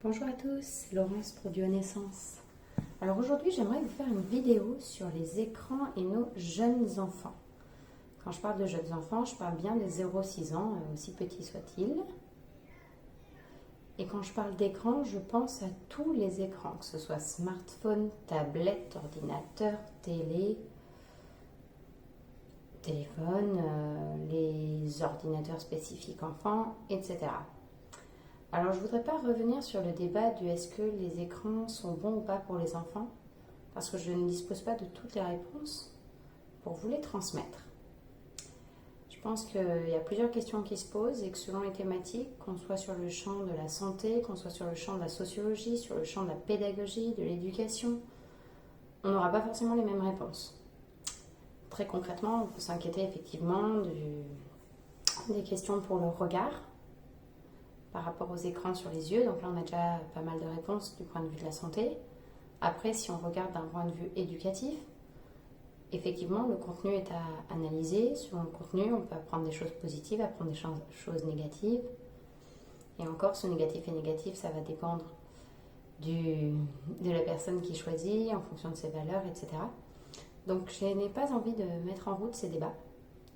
Bonjour à tous, Laurence pour Duo Naissance. Alors aujourd'hui, j'aimerais vous faire une vidéo sur les écrans et nos jeunes enfants. Quand je parle de jeunes enfants, je parle bien des 0-6 ans, aussi petits soient-ils. Et quand je parle d'écran, je pense à tous les écrans, que ce soit smartphone, tablette, ordinateur, téléphone, les ordinateurs spécifiques enfants, etc. Alors, je ne voudrais pas revenir sur le débat du est-ce que les écrans sont bons ou pas pour les enfants, parce que je ne dispose pas de toutes les réponses pour vous les transmettre. Je pense qu'il y a plusieurs questions qui se posent et que selon les thématiques, qu'on soit sur le champ de la santé, qu'on soit sur le champ de la sociologie, sur le champ de la pédagogie, de l'éducation, on n'aura pas forcément les mêmes réponses. Très concrètement, on peut s'inquiéter effectivement des questions pour le regard, par rapport aux écrans sur les yeux. Donc là, on a déjà pas mal de réponses du point de vue de la santé. Après, si on regarde d'un point de vue éducatif, effectivement, le contenu est à analyser. Selon le contenu, on peut apprendre des choses positives, apprendre des choses négatives. Et encore, ce négatif et négatif, ça va dépendre de la personne qui choisit, en fonction de ses valeurs, etc. Donc, je n'ai pas envie de mettre en route ces débats.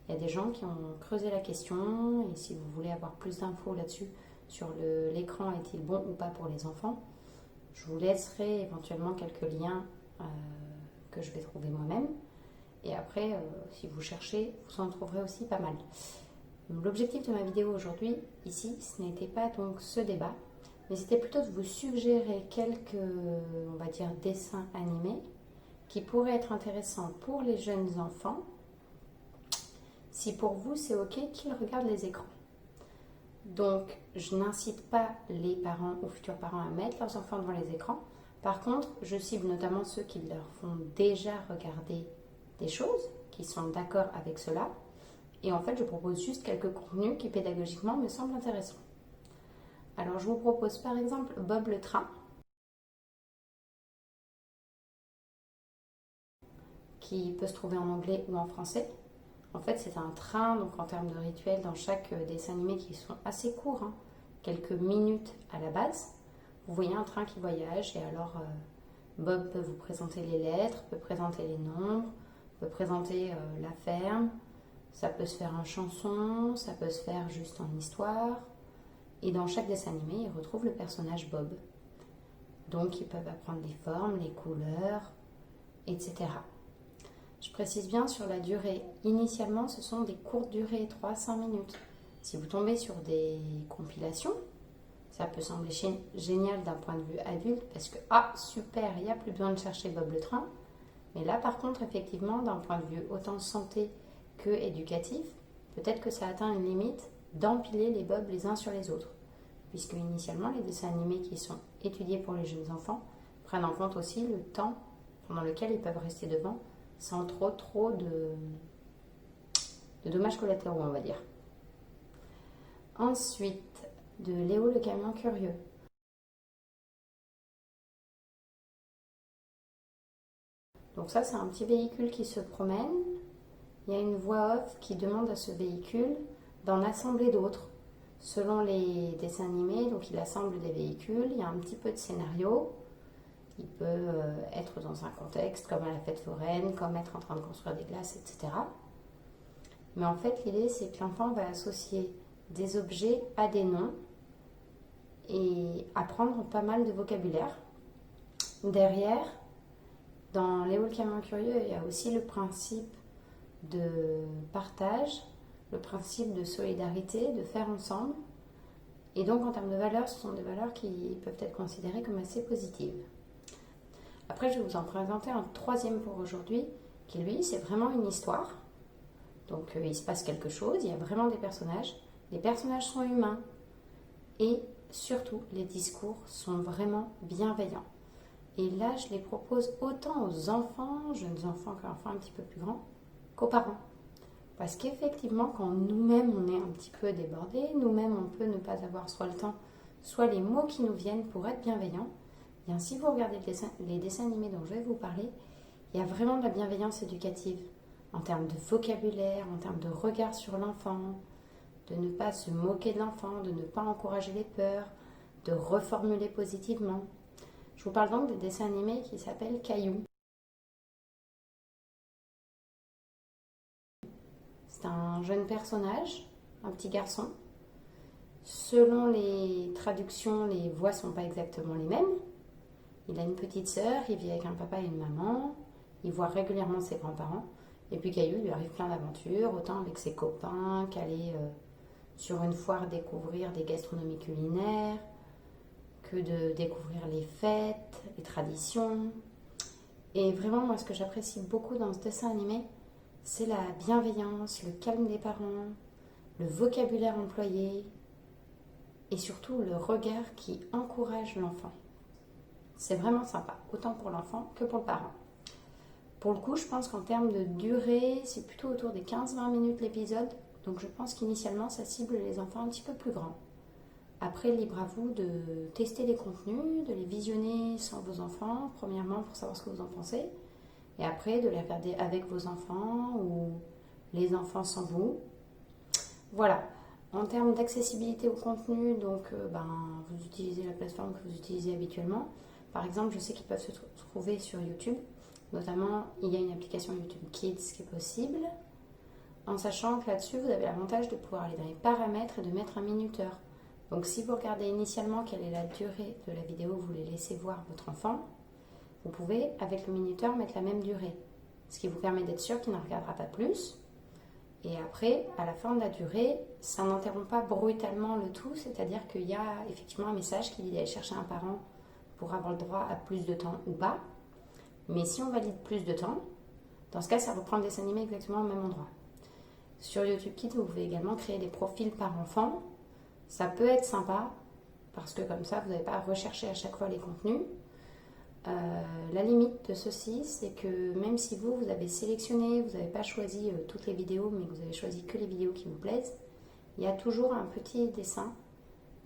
Il y a des gens qui ont creusé la question, et si vous voulez avoir plus d'infos là-dessus, sur l'écran est-il bon ou pas pour les enfants, je vous laisserai éventuellement quelques liens que je vais trouver moi-même. Et après, si vous cherchez, vous en trouverez aussi pas mal. L'objectif de ma vidéo aujourd'hui, ici, ce n'était pas donc ce débat, mais c'était plutôt de vous suggérer quelques, on va dire, dessins animés qui pourraient être intéressants pour les jeunes enfants, si pour vous c'est ok qu'ils regardent les écrans. Donc, je n'incite pas les parents ou futurs parents à mettre leurs enfants devant les écrans. Par contre, je cible notamment ceux qui leur font déjà regarder des choses, qui sont d'accord avec cela. Et en fait, je propose juste quelques contenus qui pédagogiquement me semblent intéressants. Alors, je vous propose par exemple Bob le train, qui peut se trouver en anglais ou en français. En fait, c'est un train, donc en termes de rituel, dans chaque dessin animé qui sont assez courts, quelques minutes à la base. Vous voyez un train qui voyage et alors Bob peut vous présenter les lettres, peut présenter les nombres, peut présenter la ferme. Ça peut se faire en chanson, ça peut se faire juste en histoire. Et dans chaque dessin animé, ils retrouvent le personnage Bob. Donc ils peuvent apprendre les formes, les couleurs, etc. Je précise bien sur la durée. Initialement, ce sont des courtes durées, 3-5 minutes. Si vous tombez sur des compilations, ça peut sembler génial d'un point de vue adulte parce que, super, il n'y a plus besoin de chercher Bob le train. Mais là, par contre, effectivement, d'un point de vue autant santé que éducatif, peut-être que ça atteint une limite d'empiler les Bobs les uns sur les autres. Puisque initialement, les dessins animés qui sont étudiés pour les jeunes enfants prennent en compte aussi le temps pendant lequel ils peuvent rester devant sans trop de dommages collatéraux, on va dire. Ensuite, de Léo le camion curieux. Donc ça, c'est un petit véhicule qui se promène. Il y a une voix off qui demande à ce véhicule d'en assembler d'autres. Selon les dessins animés, donc il assemble des véhicules, il y a un petit peu de scénario. Il peut être dans un contexte comme à la fête foraine, comme être en train de construire des glaces, etc. Mais en fait, l'idée, c'est que l'enfant va associer des objets à des noms et apprendre pas mal de vocabulaire. Derrière, dans Léo le camion curieux, il y a aussi le principe de partage, le principe de solidarité, de faire ensemble. Et donc, en termes de valeurs, ce sont des valeurs qui peuvent être considérées comme assez positives. Après, je vais vous en présenter un troisième pour aujourd'hui, qui lui, c'est vraiment une histoire. Donc, il se passe quelque chose, il y a vraiment des personnages. Les personnages sont humains. Et surtout, les discours sont vraiment bienveillants. Et là, je les propose autant aux enfants, jeunes enfants qu'enfants un petit peu plus grands, qu'aux parents. Parce qu'effectivement, quand nous-mêmes, on est un petit peu débordés, nous-mêmes, on peut ne pas avoir soit le temps, soit les mots qui nous viennent pour être bienveillants. Bien, si vous regardez les dessins animés dont je vais vous parler, il y a vraiment de la bienveillance éducative en termes de vocabulaire, en termes de regard sur l'enfant, de ne pas se moquer de l'enfant, de ne pas encourager les peurs, de reformuler positivement. Je vous parle donc des dessins animés qui s'appellent Caillou. C'est un jeune personnage, un petit garçon. Selon les traductions, les voix ne sont pas exactement les mêmes. Il a une petite sœur, il vit avec un papa et une maman, il voit régulièrement ses grands-parents. Et puis Caillou, il lui arrive plein d'aventures, autant avec ses copains qu'aller sur une foire découvrir des gastronomies culinaires, que de découvrir les fêtes, les traditions. Et vraiment, moi, ce que j'apprécie beaucoup dans ce dessin animé, c'est la bienveillance, le calme des parents, le vocabulaire employé et surtout le regard qui encourage l'enfant. C'est vraiment sympa, autant pour l'enfant que pour le parent. Pour le coup, je pense qu'en termes de durée, c'est plutôt autour des 15-20 minutes l'épisode. Donc je pense qu'initialement, ça cible les enfants un petit peu plus grands. Après, libre à vous de tester les contenus, de les visionner sans vos enfants, premièrement pour savoir ce que vous en pensez, et après de les regarder avec vos enfants ou les enfants sans vous. Voilà. En termes d'accessibilité au contenu, donc vous utilisez la plateforme que vous utilisez habituellement. Par exemple, je sais qu'ils peuvent se trouver sur YouTube. Notamment, il y a une application YouTube Kids qui est possible. En sachant que là-dessus, vous avez l'avantage de pouvoir aller dans les paramètres et de mettre un minuteur. Donc si vous regardez initialement quelle est la durée de la vidéo que vous voulez laisser voir votre enfant, vous pouvez, avec le minuteur, mettre la même durée. Ce qui vous permet d'être sûr qu'il n'en regardera pas plus. Et après, à la fin de la durée, ça n'interrompt pas brutalement le tout, c'est-à-dire qu'il y a effectivement un message qui dit d'aller chercher un parent pour avoir le droit à plus de temps ou pas. Mais si on valide plus de temps, dans ce cas, ça reprend le dessin animé exactement au même endroit. Sur YouTube Kids, vous pouvez également créer des profils par enfant. Ça peut être sympa, parce que comme ça, vous n'avez pas à rechercher à chaque fois les contenus. La limite de ceci, c'est que même si vous avez sélectionné, vous n'avez pas choisi toutes les vidéos, mais que vous avez choisi que les vidéos qui vous plaisent, il y a toujours un petit dessin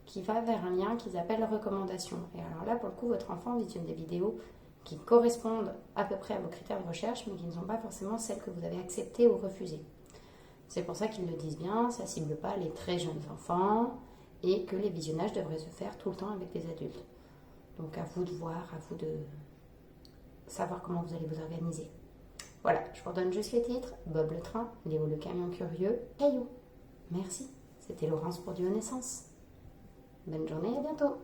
qui va vers un lien qu'ils appellent recommandation. Et alors là, pour le coup, votre enfant visionne des vidéos qui correspondent à peu près à vos critères de recherche, mais qui ne sont pas forcément celles que vous avez acceptées ou refusées. C'est pour ça qu'ils le disent bien, ça ne cible pas les très jeunes enfants et que les visionnages devraient se faire tout le temps avec des adultes. Donc à vous de voir, à vous de savoir comment vous allez vous organiser. Voilà, je vous redonne juste les titres. Bob le train, Léo le camion curieux, Caillou. Merci, c'était Laurence pour Duo Naissance. Bonne journée, à bientôt.